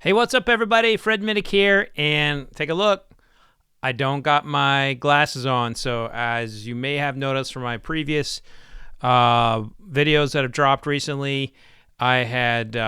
Hey, what's up, everybody? Fred Minnick here, and take a look. I don't got my glasses on, so as you may have noticed from my previous videos that have dropped recently, I had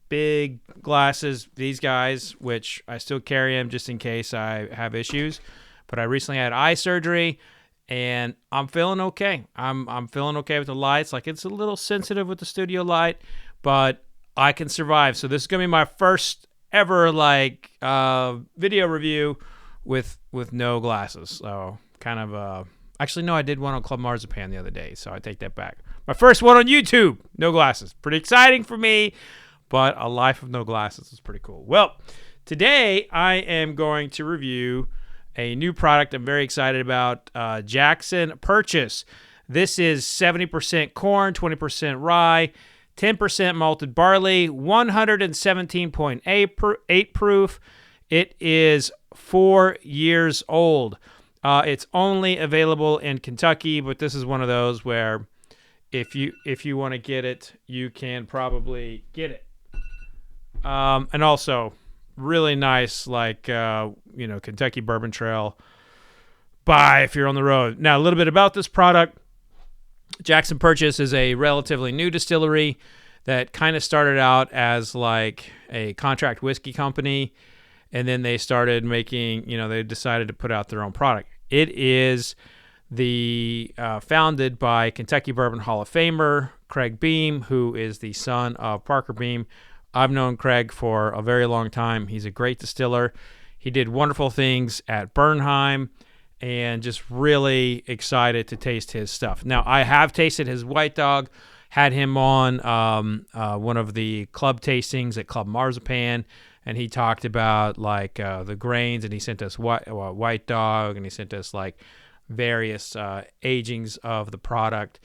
big glasses, these guys, which I still carry them just in case I have issues. But I recently had eye surgery, and I'm feeling okay. I'm feeling okay with the lights. Like, it's a little sensitive with the studio light, but I can survive. So this is gonna be my first ever video review with no glasses. So kind of actually no, I did one on Club Marzipan the other day, so I take that back. My first one on YouTube, no glasses. Pretty exciting for me, but a life of no glasses is pretty cool. Well, today I am going to review a new product I'm very excited about, Jackson Purchase. This is 70% corn, 20% rye, 10% malted barley, 117.8 proof. It is 4 years old. It's only available in Kentucky, but this is one of those where if you want to get it, you can probably get it. And also, really nice, Kentucky Bourbon Trail. Buy if you're on the road. Now, a little bit about this product. Jackson Purchase is a relatively new distillery that kind of started out as like a contract whiskey company, and then they started making, they decided to put out their own product. It is founded by Kentucky Bourbon Hall of Famer Craig Beam, who is the son of Parker Beam. I've known Craig for a very long time. He's a great distiller. He did wonderful things at Bernheim, and just really excited to taste his stuff. Now, I have tasted his White Dog, had him on one of the club tastings at Club Marzipan, and he talked about the grains, and he sent us White Dog, and he sent us various agings of the product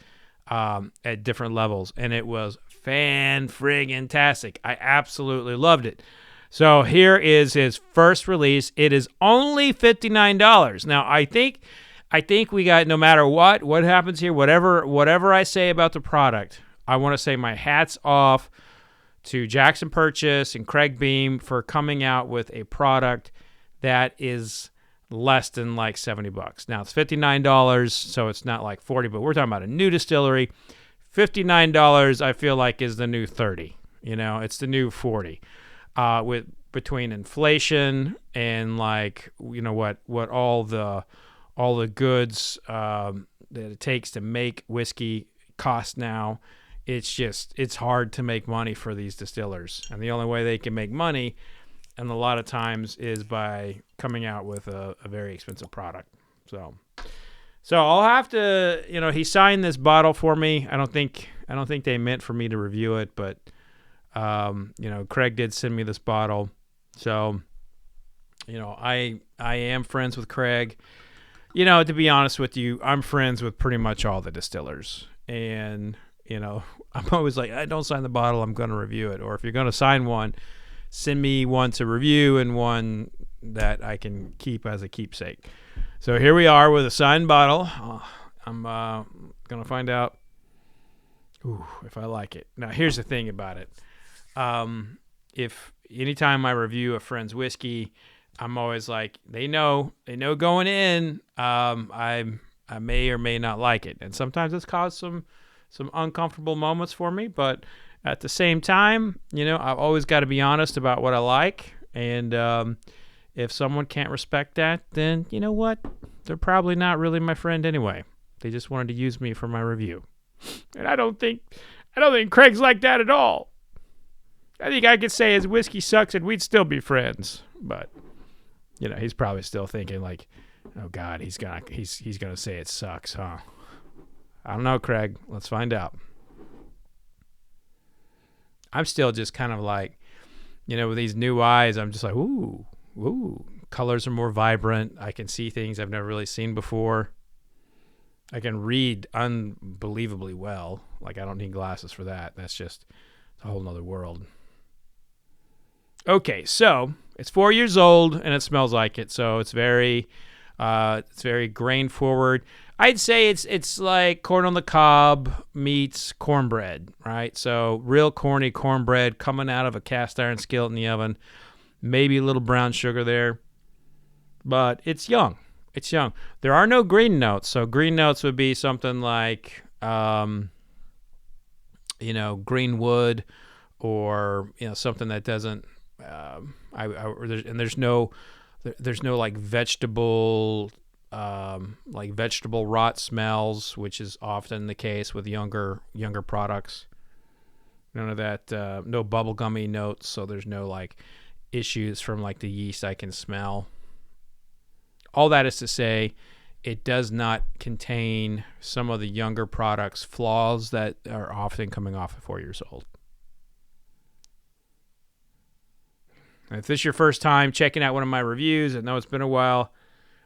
at different levels, and it was fan-friggin-tastic. I absolutely loved it. So here is his first release. It is only $59. Now, I think we got, no matter what happens here, whatever I say about the product, I want to say my hat's off to Jackson Purchase and Craig Beam for coming out with a product that is less than $70. Now, it's $59, so it's not like $40, but we're talking about a new distillery. $59, I feel like, is the new $30. It's the new $40. With between inflation and what all the goods that it takes to make whiskey cost now, it's hard to make money for these distillers, and the only way they can make money, and a lot of times, is by coming out with a very expensive product. So I'll have to, he signed this bottle for me. I don't think they meant for me to review it, but Craig did send me this bottle. So, I am friends with Craig. To be honest with you, I'm friends with pretty much all the distillers. And, I'm always like, I don't sign the bottle, I'm going to review it. Or if you're going to sign one, send me one to review and one that I can keep as a keepsake. So here we are with a signed bottle. I'm going to find out if I like it. Now, here's the thing about it. If anytime I review a friend's whiskey, I'm always like, they know going in, I may or may not like it. And sometimes it's caused some uncomfortable moments for me, but at the same time, I've always got to be honest about what I like. And if someone can't respect that, then you know what? They're probably not really my friend anyway. They just wanted to use me for my review. And I don't think Craig's like that at all. I think I could say his whiskey sucks and we'd still be friends. But he's probably still thinking oh God, he's gonna say it sucks, huh? I don't know, Craig. Let's find out. I'm still just kind of with these new eyes, I'm just like, ooh, colors are more vibrant. I can see things I've never really seen before. I can read unbelievably well. I don't need glasses for that. That's just a whole nother world. Okay, so it's 4 years old and it smells like it. So it's very grain forward. I'd say it's like corn on the cob meets cornbread, right? So real corny cornbread coming out of a cast iron skillet in the oven. Maybe a little brown sugar there, but it's young. It's young. There are no green notes, so green notes would be something like, green wood, or something that doesn't. There's no like vegetable rot smells, which is often the case with younger products. None of that. No bubblegummy notes, so there's no like issues from like the yeast I can smell. All that is to say, it does not contain some of the younger products' flaws that are often coming off at 4 years old. And if this is your first time checking out one of my reviews, I know it's been a while,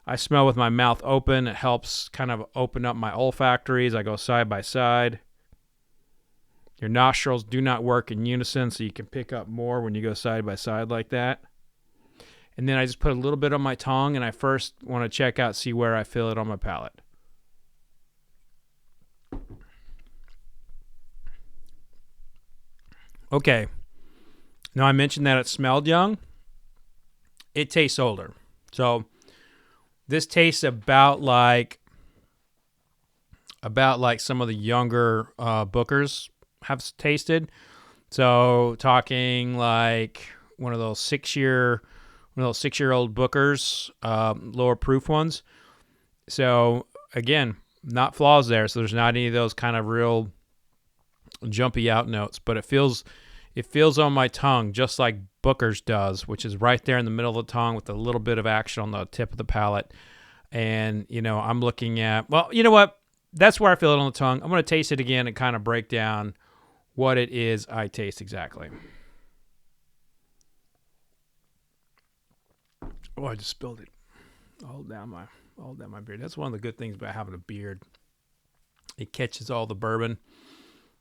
I smell with my mouth open. It helps kind of open up my olfactories. I go side by side. Your nostrils do not work in unison, so you can pick up more when you go side by side like that. And then I just put a little bit on my tongue, and I first want to check out, see where I feel it on my palate. Okay. Now, I mentioned that it smelled young. It tastes older. So this tastes about like some of the younger Bookers have tasted. So talking like one of those 6-year-old Bookers, lower proof ones. So again, not flaws there. So there's not any of those kind of real jumpy out notes, but it feels on my tongue just like Booker's does, which is right there in the middle of the tongue with a little bit of action on the tip of the palate. And, I'm looking at, well, you know what? That's where I feel it on the tongue. I'm going to taste it again and kind of break down what it is I taste exactly. Oh, I just spilled it all down my beard. That's one of the good things about having a beard. It catches all the bourbon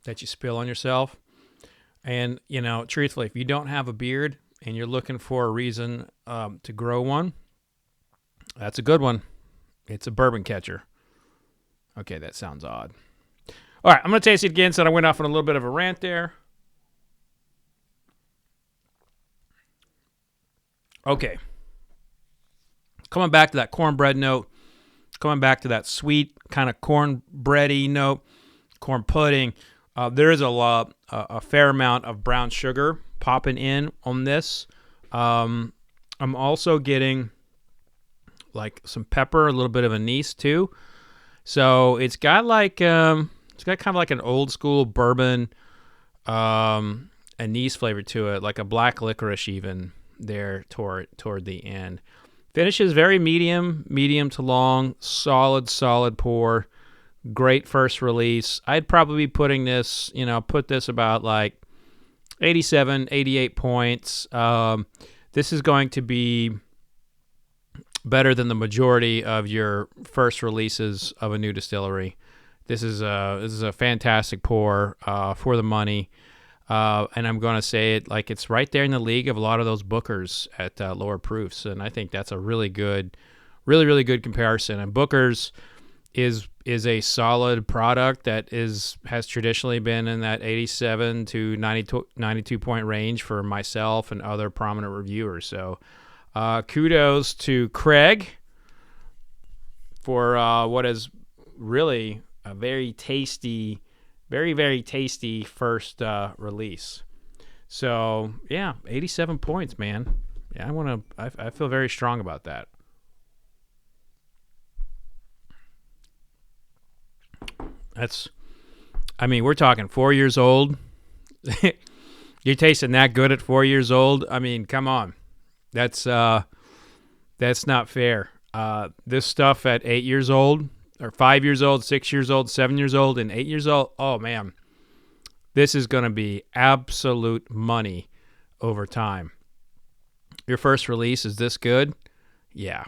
that you spill on yourself. And, truthfully, if you don't have a beard and you're looking for a reason to grow one, that's a good one. It's a bourbon catcher. Okay, that sounds odd. All right, I'm going to taste it again, so I went off on a little bit of a rant there. Okay. Coming back to that cornbread note, coming back to that sweet kind of cornbready note, corn pudding. There is a fair amount of brown sugar popping in on this. I'm also getting like some pepper, a little bit of anise too. So it's got kind of like an old school bourbon anise flavor to it, like a black licorice even there toward the end. Finish is very medium to long, solid pour. Great first release. I'd probably be putting this, put this about like 87, 88 points. This is going to be better than the majority of your first releases of a new distillery. This is a fantastic pour for the money. And I'm going to say it like it's right there in the league of a lot of those Bookers at lower proofs. And I think that's a really good comparison. And Booker's is a solid product that has traditionally been in that 87 to 92 point range for myself and other prominent reviewers. So kudos to Craig for what is really a very tasty, very tasty first release. So yeah, 87 points, man. Yeah, I feel very strong about that. We're talking 4 years old. You're tasting that good at 4 years old? I mean, come on. That's not fair. This stuff at 8 years old, or 5 years old, 6 years old, 7 years old, and 8 years old, oh man, this is going to be absolute money over time. Your first release is this good? Yeah.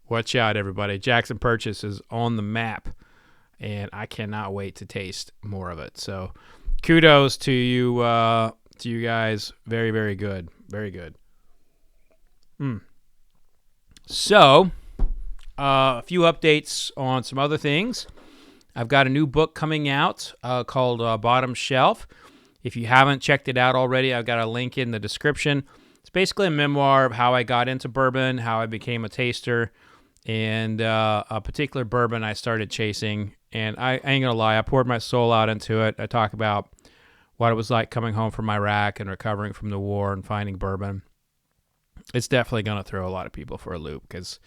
Watch out, everybody. Jackson Purchase is on the map. And I cannot wait to taste more of it. So kudos to you guys. Very, very good. Very good. So a few updates on some other things. I've got a new book coming out called Bottom Shelf. If you haven't checked it out already, I've got a link in the description. It's basically a memoir of how I got into bourbon, how I became a taster, and a particular bourbon I started chasing. And I ain't going to lie, I poured my soul out into it. I talk about what it was like coming home from Iraq and recovering from the war and finding bourbon. It's definitely going to throw a lot of people for a loop because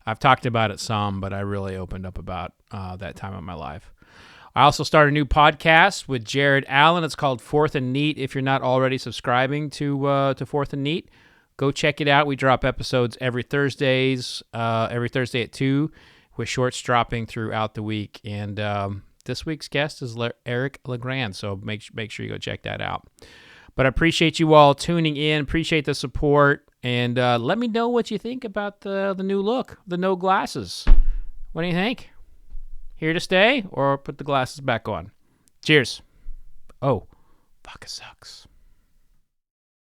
I've talked about it some, but I really opened up about that time of my life. I also started a new podcast with Jared Allen. It's called Fourth and Neat. If you're not already subscribing to Fourth and Neat, go check it out. We drop episodes every Thursday at 2, with shorts dropping throughout the week. And this week's guest is Eric LeGrand, so make sure you go check that out. But I appreciate you all tuning in. Appreciate the support. And let me know what you think about the new look, the no glasses. What do you think? Here to stay or put the glasses back on? Cheers. Oh, vodka sucks.